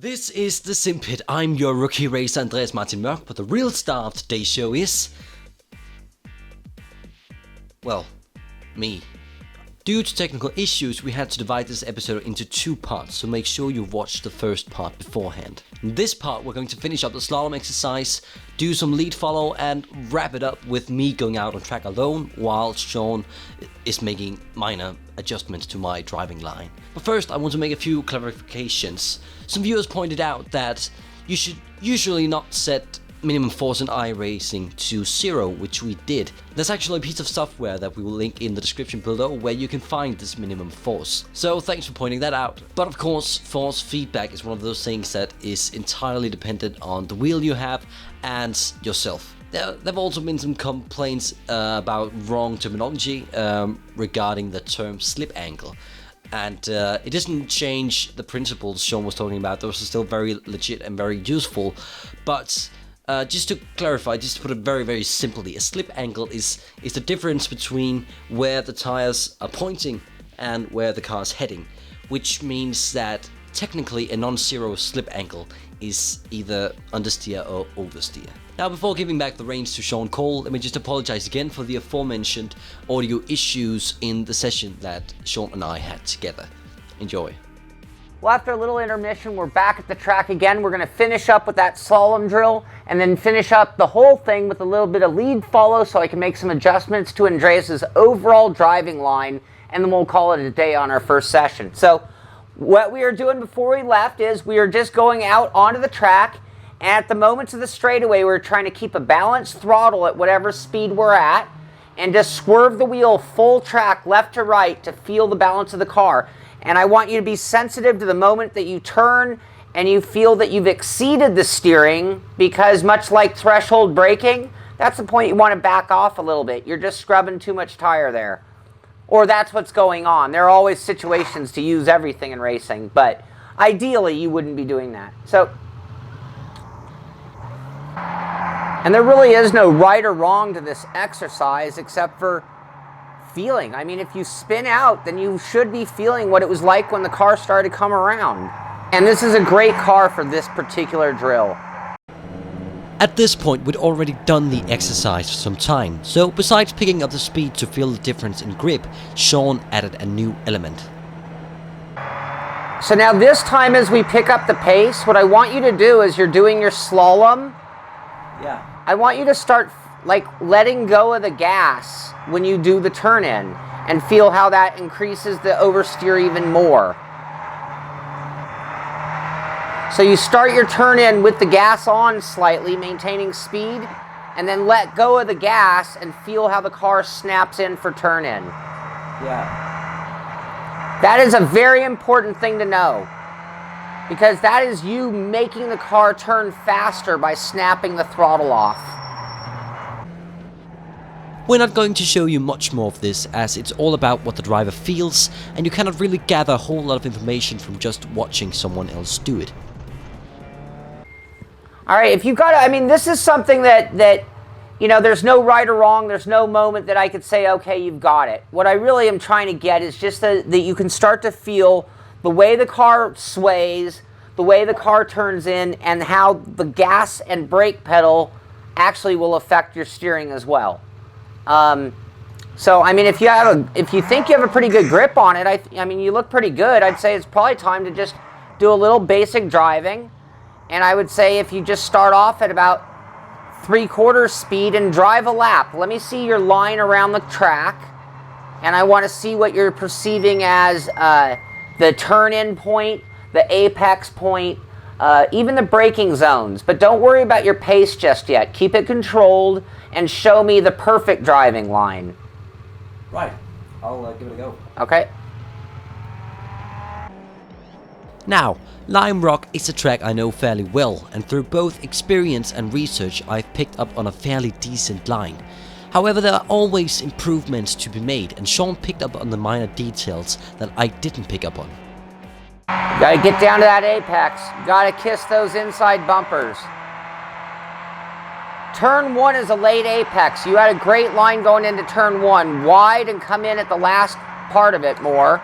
This is the Simpit. I'm your rookie racer Andreas Martin Mørch, but the real star of today's show is... well, me. Due to technical issues, we had to divide this episode into two parts, so make sure you watch the first part beforehand. In this part, we're going to finish up the slalom exercise, do some lead follow, and wrap it up with me going out on track alone, while Shaun is making minor adjustments to my driving line. But first, I want to make a few clarifications. Some viewers pointed out that you should usually not set minimum force in iRacing to 0, which we did. There's actually a piece of software that we will link in the description below where you can find this minimum force. So thanks for pointing that out. But of course, force feedback is one of those things that is entirely dependent on the wheel you have and yourself. There have also been some complaints about wrong terminology regarding the term slip angle. And it doesn't change the principles Shaun was talking about. Those are still very legit and very useful. But just to clarify, just to put it very, very simply, a slip angle is the difference between where the tires are pointing and where the car is heading, which means that technically a non-zero slip angle is either understeer or oversteer. Now, before giving back the reins to Shaun Cole, let me just apologize again for the aforementioned audio issues in the session that Shaun and I had together. Enjoy. Well, after a little intermission, we're back at the track again. We're going to finish up with that slalom drill and then finish up the whole thing with a little bit of lead follow so I can make some adjustments to Andreas's overall driving line, and then we'll call it a day on our first session. So what we are doing before we left is we are just going out onto the track, and at the moments of the straightaway, we're trying to keep a balanced throttle at whatever speed we're at and just swerve the wheel full track left to right to feel the balance of the car. And I want you to be sensitive to the moment that you turn and you feel that you've exceeded the steering, because much like threshold braking, that's the point you want to back off a little bit. You're just scrubbing too much tire there. Or that's what's going on. There are always situations to use everything in racing, but ideally you wouldn't be doing that. So, and there really is no right or wrong to this exercise except for feeling. I mean, if you spin out, then you should be feeling what it was like when the car started to come around. And this is a great car for this particular drill. At this point, we'd already done the exercise for some time, so besides picking up the speed to feel the difference in grip, Shaun added a new element. So now this time as we pick up the pace, what I want you to do is you're doing your slalom. Yeah. I want you to start like letting go of the gas when you do the turn in and feel how that increases the oversteer even more. So you start your turn in with the gas on slightly, maintaining speed, and then let go of the gas and feel how the car snaps in for turn in. Yeah. That is a very important thing to know, because that is you making the car turn faster by snapping the throttle off. We're not going to show you much more of this, as it's all about what the driver feels, and you cannot really gather a whole lot of information from just watching someone else do it. All right, if you've got to, I mean, this is something that, you know, there's no right or wrong, there's no moment that I could say, okay, you've got it. What I really am trying to get is just that you can start to feel the way the car sways, the way the car turns in, and how the gas and brake pedal actually will affect your steering as well. So, I mean, if you think you have a pretty good grip on it, I mean, you look pretty good, I'd say it's probably time to just do a little basic driving. And I would say if you just start off at about 3/4 speed and drive a lap. Let me see your line around the track. And I want to see what you're perceiving as the turn-in point, the apex point, even the braking zones. But don't worry about your pace just yet. Keep it controlled and show me the perfect driving line. Right. I'll give it a go. Okay. Now, Lime Rock is a track I know fairly well, and through both experience and research I've picked up on a fairly decent line. However, there are always improvements to be made, and Shaun picked up on the minor details that I didn't pick up on. You gotta get down to that apex. You gotta kiss those inside bumpers. Turn 1 is a late apex. You had a great line going into turn 1. Wide and come in at the last part of it more.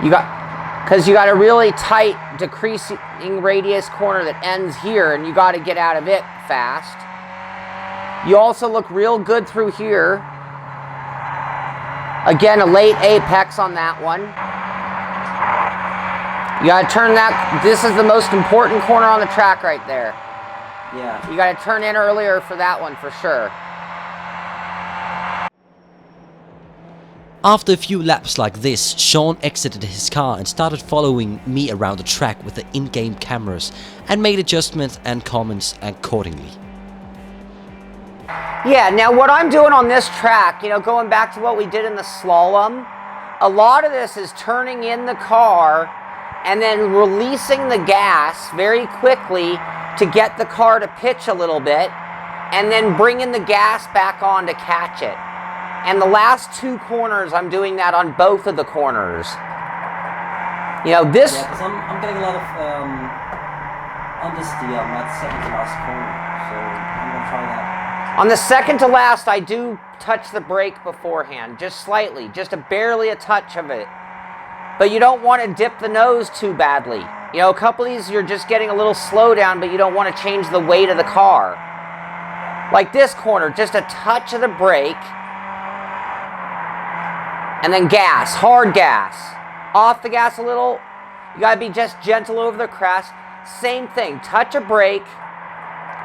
You got because you got a really tight decreasing radius corner that ends here, and you got to get out of it fast. You also look real good through here. Again, a late apex on that one. You got to turn that. This is the most important corner on the track right there. Yeah. You got to turn in earlier for that one for sure. After a few laps like this, Shaun exited his car and started following me around the track with the in-game cameras and made adjustments and comments accordingly. Yeah, now what I'm doing on this track, you know, going back to what we did in the slalom, a lot of this is turning in the car and then releasing the gas very quickly to get the car to pitch a little bit and then bringing the gas back on to catch it. And the last two corners, I'm doing that on both of the corners. You know, this... Yeah, because I'm getting a lot of understeer on that second to last corner, so I'm going to try that. On the second to last, I do touch the brake beforehand, just slightly, just barely a touch of it. But you don't want to dip the nose too badly. You know, a couple of these, you're just getting a little slowdown, but you don't want to change the weight of the car. Like this corner, just a touch of the brake. And then gas, hard gas. Off the gas a little. You gotta be just gentle over the crest. Same thing, touch a brake,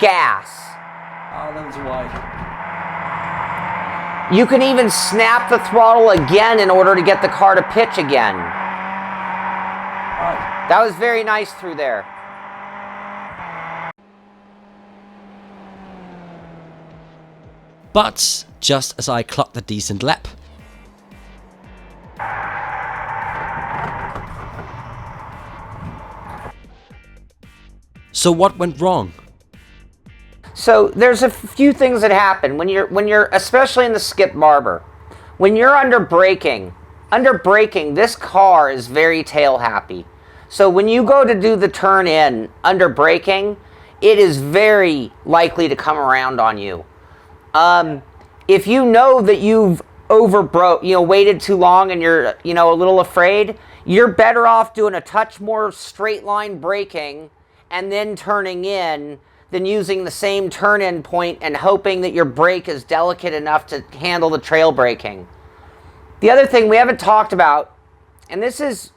gas. Oh, that was wide. You can even snap the throttle again in order to get the car to pitch again. Right. That was very nice through there. But just as I clocked a decent lap, so what went wrong? So there's a few things that happen when you're especially in the skip barber. When you're under braking, this car is very tail happy. So when you go to do the turn in under braking, it is very likely to come around on you. If you know that you've waited too long and you're, a little afraid, you're better off doing a touch more straight line braking and then turning in than using the same turn-in point and hoping that your brake is delicate enough to handle the trail braking. The other thing we haven't talked about, and this is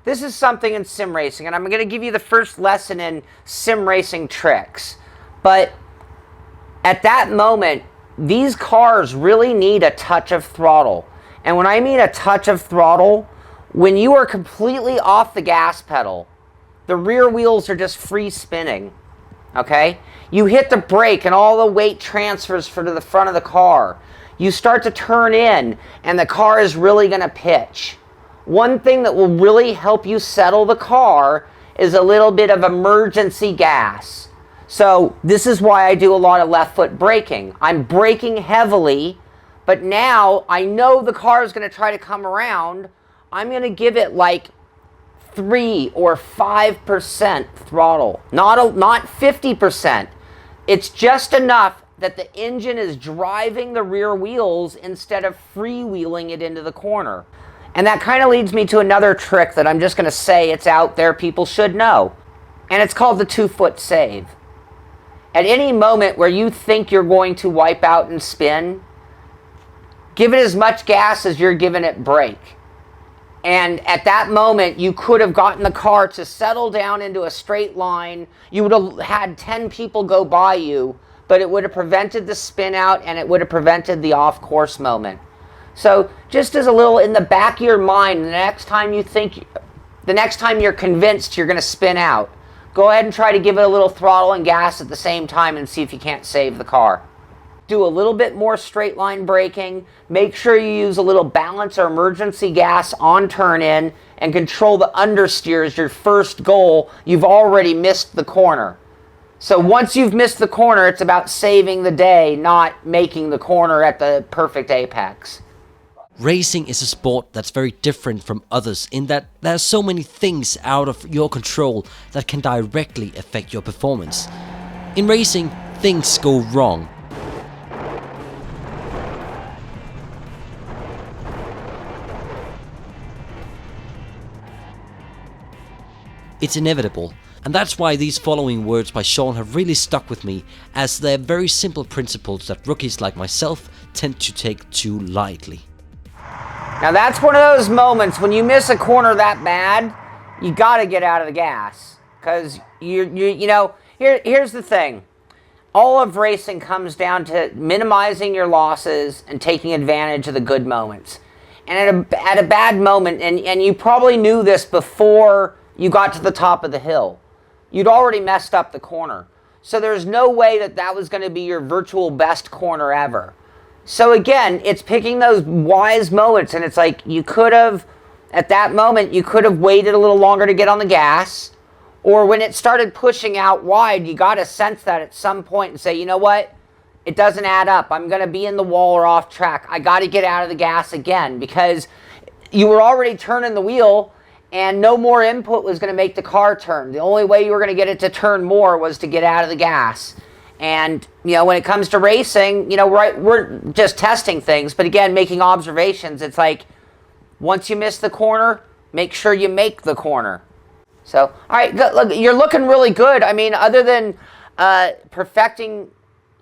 something in sim racing, and I'm going to give you the first lesson in sim racing tricks. But at that moment, these cars really need a touch of throttle. And when I mean a touch of throttle, when you are completely off the gas pedal, the rear wheels are just free spinning. Okay? You hit the brake and all the weight transfers to the front of the car. You start to turn in and the car is really going to pitch. One thing that will really help you settle the car is a little bit of emergency gas. So this is why I do a lot of left foot braking. I'm braking heavily, but now I know the car is going to try to come around. I'm going to give it like 3 or 5% throttle, not 50%. It's just enough that the engine is driving the rear wheels instead of freewheeling it into the corner. And that kind of leads me to another trick that I'm just going to say it's out there, people should know. And it's called the 2-foot save. At any moment where you think you're going to wipe out and spin, give it as much gas as you're giving it brake. And at that moment, you could have gotten the car to settle down into a straight line. You would have had 10 people go by you, but it would have prevented the spin out and it would have prevented the off-course moment. So just as a little in the back of your mind, the next time you're convinced you're going to spin out, go ahead and try to give it a little throttle and gas at the same time and see if you can't save the car. Do a little bit more straight line braking. Make sure you use a little balance or emergency gas on turn in and control the understeer as your first goal. You've already missed the corner. So once you've missed the corner, it's about saving the day, not making the corner at the perfect apex. Racing is a sport that's very different from others in that there are so many things out of your control that can directly affect your performance. In racing, things go wrong. It's inevitable. And that's why these following words by Shaun have really stuck with me, as they're very simple principles that rookies like myself tend to take too lightly. Now that's one of those moments when you miss a corner that bad, you got to get out of the gas. Because, you know, here's the thing. All of racing comes down to minimizing your losses and taking advantage of the good moments. And at a bad moment, and you probably knew this before you got to the top of the hill, you'd already messed up the corner. So there's no way that was going to be your virtual best corner ever. So again, it's picking those wise moments, and it's like you could have, at that moment, you could have waited a little longer to get on the gas, or when it started pushing out wide, you got to sense that at some point and say, you know what, it doesn't add up. I'm going to be in the wall or off track. I got to get out of the gas again, because you were already turning the wheel, and no more input was going to make the car turn. The only way you were going to get it to turn more was to get out of the gas. And, you know, when it comes to racing, you know, we're just testing things. But again, making observations, it's like, once you miss the corner, make sure you make the corner. So, all right, good. Look, you're looking really good. I mean, other than perfecting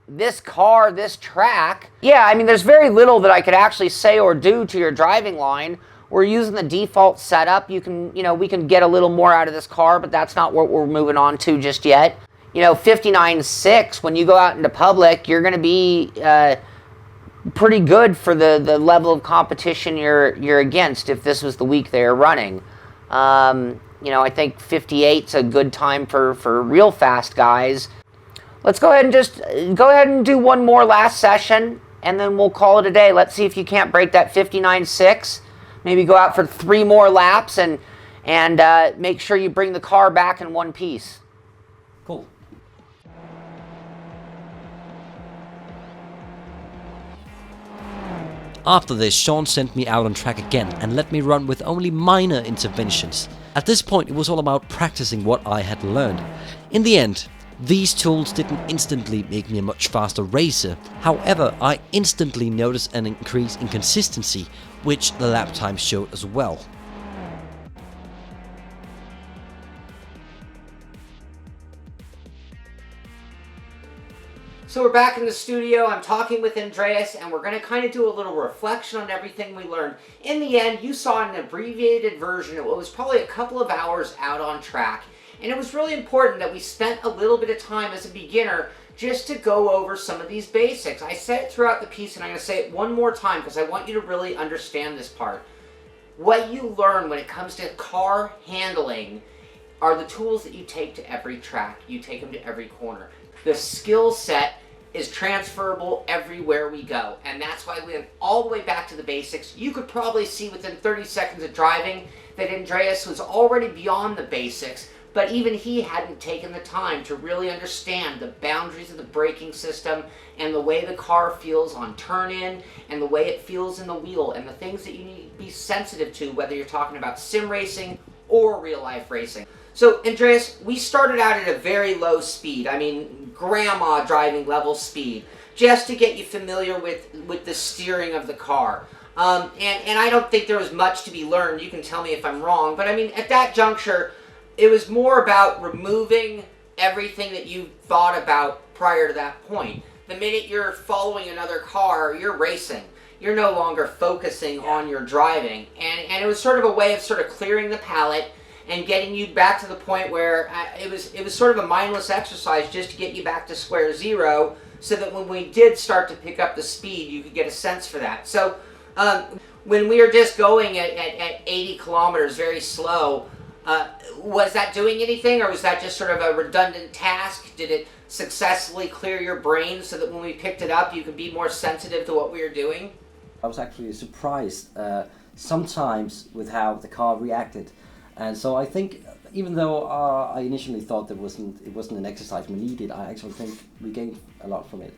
this car, this track, yeah, I mean, there's very little that I could actually say or do to your driving line. We're using the default setup. We can get a little more out of this car, but that's not what we're moving on to just yet. You know, 59.6, when you go out into public, you're going to be pretty good for the level of competition you're against if this was the week they're running. You know, I think 58's a good time for real fast guys. Let's go ahead and do one more last session, and then we'll call it a day. Let's see if you can't break that 59.6. Maybe go out for 3 more laps and make sure you bring the car back in one piece. Cool. After this, Shaun sent me out on track again and let me run with only minor interventions. At this point, it was all about practicing what I had learned. In the end, these tools didn't instantly make me a much faster racer. However, I instantly noticed an increase in consistency, which the lap time showed as well. So we're back in the studio. I'm talking with Andreas, and we're going to kind of do a little reflection on everything we learned. In the end, you saw an abbreviated version of what was probably a couple of hours out on track. And it was really important that we spent a little bit of time as a beginner just to go over some of these basics. I said it throughout the piece, and I'm going to say it one more time because I want you to really understand this part. What you learn when it comes to car handling are the tools that you take to every track. You take them to every corner. The skill set is transferable everywhere we go, and that's why we went all the way back to the basics. You could probably see within 30 seconds of driving that Andreas was already beyond the basics, but even he hadn't taken the time to really understand the boundaries of the braking system and the way the car feels on turn-in and the way it feels in the wheel and the things that you need to be sensitive to, whether you're talking about sim racing or real-life racing. So, Andreas, we started out at a very low speed. I mean, grandma driving level speed, just to get you familiar with the steering of the car. And I don't think there was much to be learned. You can tell me if I'm wrong. But, I mean, at that juncture, it was more about removing everything that you thought about prior to that point. The minute you're following another car, you're racing. You're no longer focusing on your driving. And it was sort of a way of sort of clearing the palate and getting you back to the point where it was sort of a mindless exercise just to get you back to square zero, so that when we did start to pick up the speed, you could get a sense for that. So when we were just going at 80 kilometers very slow, was that doing anything, or was that just sort of a redundant task? Did it successfully clear your brain so that when we picked it up, you could be more sensitive to what we were doing? I was actually surprised sometimes with how the car reacted. And so I think, even though I initially thought it wasn't an exercise we needed, I actually think we gained a lot from it.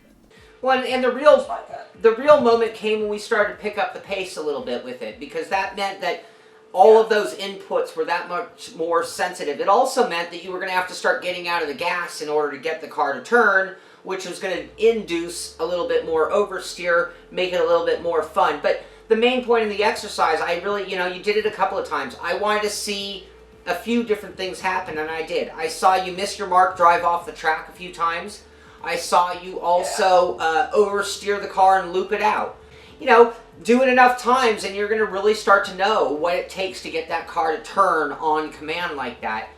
Well, and the real moment came when we started to pick up the pace a little bit with it, because that meant that all of those inputs were that much more sensitive. It also meant that you were going to have to start getting out of the gas in order to get the car to turn, which was going to induce a little bit more oversteer, make it a little bit more fun. But the main point in the exercise, I really, you did it a couple of times. I wanted to see a few different things happen, and I did. I saw you miss your mark, drive off the track a few times. I saw you also oversteer the car and loop it out. You know, do it enough times and you're going to really start to know what it takes to get that car to turn on command like that.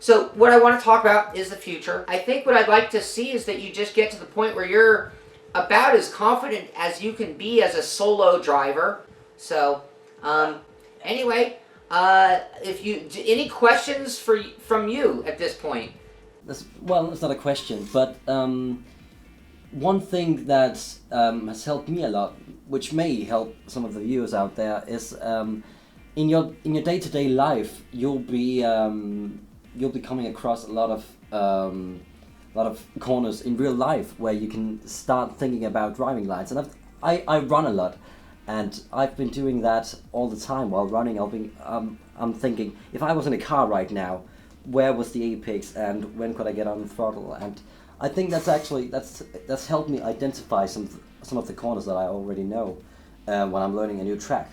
So what I want to talk about is the future. I think what I'd like to see is that you just get to the point where you're about as confident as you can be as a solo driver. So anyway, if you any questions from you at this point? Well, it's not a question, but one thing that has helped me a lot, which may help some of the viewers out there, is in your day-to-day life, you'll be coming across a lot of corners in real life where you can start thinking about driving lines. And I run a lot, and I've been doing that all the time while running. I'm thinking, if I was in a car right now, where was the apex and when could I get on the throttle? And I think that's helped me identify some of the corners that I already know when I'm learning a new track.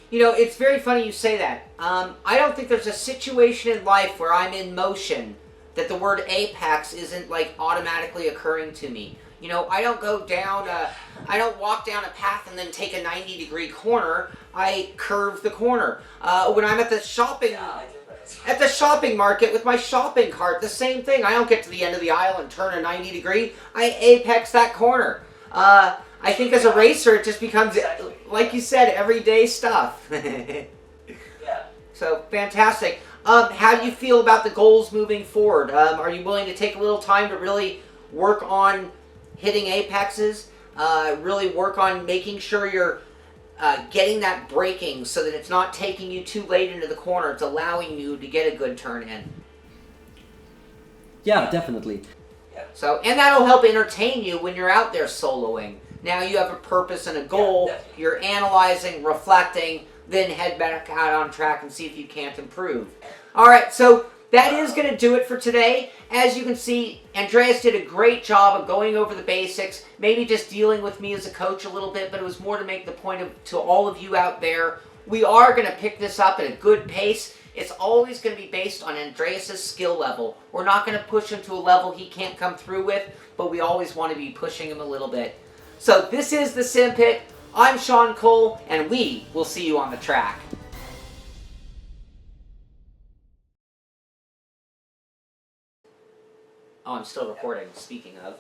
You know, it's very funny you say that. I don't think there's a situation in life where I'm in motion that the word apex isn't like automatically occurring to me. You know, I don't walk down a path and then take a 90-degree corner. I curve the corner. When I'm at the shopping market with my shopping cart, the same thing. I don't get to the end of the aisle and turn a 90-degree. I apex that corner. I think as a racer, it just becomes, like you said, everyday stuff. So, fantastic. How do you feel about the goals moving forward? Are you willing to take a little time to really work on hitting apexes? Really work on making sure you're getting that braking so that it's not taking you too late into the corner. It's allowing you to get a good turn in. Yeah, definitely. So, and that'll help entertain you when you're out there soloing. Now you have a purpose and a goal. You're analyzing, reflecting, then head back out on track and see if you can't improve. All right, so that is going to do it for today. As you can see, Andreas did a great job of going over the basics, maybe just dealing with me as a coach a little bit, but it was more to make the point to all of you out there. We are going to pick this up at a good pace. It's always going to be based on Andreas' skill level. We're not going to push him to a level he can't come through with, but we always want to be pushing him a little bit. So this is the Simpit. I'm Shaun Cole, and we will see you on the track. Oh, I'm still recording, speaking of.